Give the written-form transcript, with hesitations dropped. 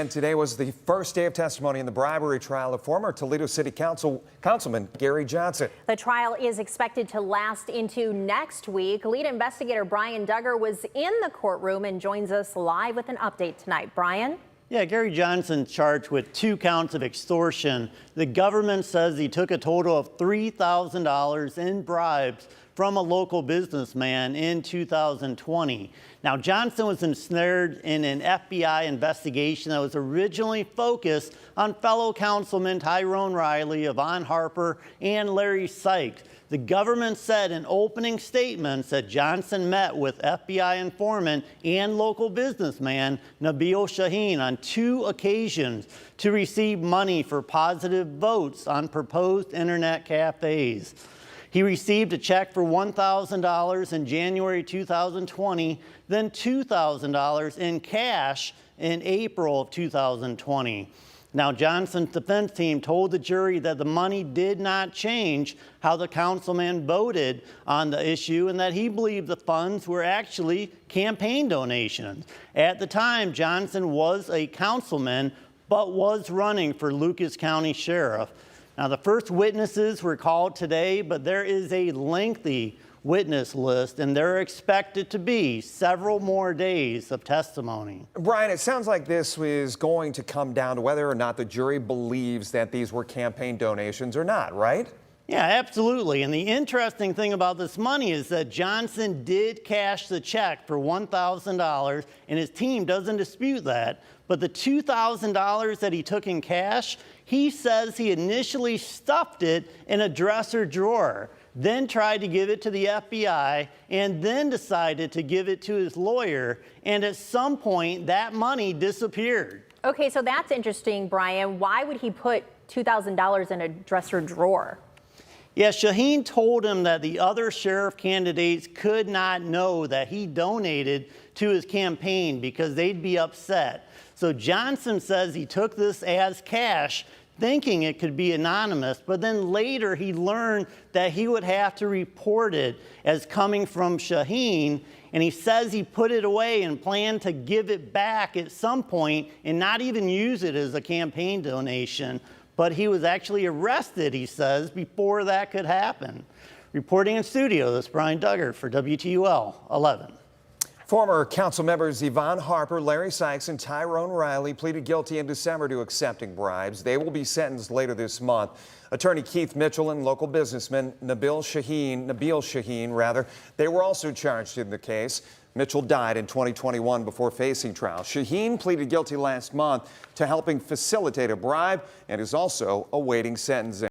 And today was the first day of testimony in the bribery trial of former Toledo City Councilman Gary Johnson. The trial is expected to last into next week. Lead investigator Brian Duggar was in the courtroom and joins us live with an update tonight. Brian? Yeah, Gary Johnson charged with 2 counts of extortion. The government says he took a total of $3,000 in bribes from a local businessman in 2020. Now, Johnson was ensnared in an FBI investigation that was originally focused on fellow councilmen Tyrone Riley, Yvonne Harper, and Larry Sykes. The government said in opening statements that Johnson met with FBI informant and local businessman Nabil Shaheen on 2 occasions to receive money for positive votes on proposed internet cafes. He received a check for $1,000 in January 2020, then $2,000 in cash in April of 2020. Now, Johnson's defense team told the jury that the money did not change how the councilman voted on the issue and that he believed the funds were actually campaign donations. At the time, Johnson was a councilman but was running for Lucas County Sheriff. Now, the first witnesses were called today, but there is a lengthy witness list, and there are expected to be several more days of testimony. Brian, it sounds like this is going to come down to whether or not the jury believes that these were campaign donations or not, right? Yeah, absolutely. And the interesting thing about this money is that Johnson did cash the check for $1,000, and his team doesn't dispute that. But the $2,000 that he took in cash, he says he initially stuffed it in a dresser drawer, then tried to give it to the FBI, and then decided to give it to his lawyer. And at some point, that money disappeared. Okay, so that's interesting, Brian. Why would he put $2,000 in a dresser drawer? Yeah, Shaheen told him that the other sheriff candidates could not know that he donated to his campaign because they'd be upset. So Johnson says he took this as cash, thinking it could be anonymous, but then later he learned that he would have to report it as coming from Shaheen, and he says he put it away and planned to give it back at some point and not even use it as a campaign donation. But he was actually arrested, he says, before that could happen. Reporting in studio, this is Brian Duggar for WTUL 11. Former council members Yvonne Harper, Larry Sykes, and Tyrone Riley pleaded guilty in December to accepting bribes. They will be sentenced later this month. Attorney Keith Mitchell and local businessman Nabil Shaheen, they were also charged in the case. Mitchell died in 2021 before facing trial. Shaheen pleaded guilty last month to helping facilitate a bribe and is also awaiting sentencing.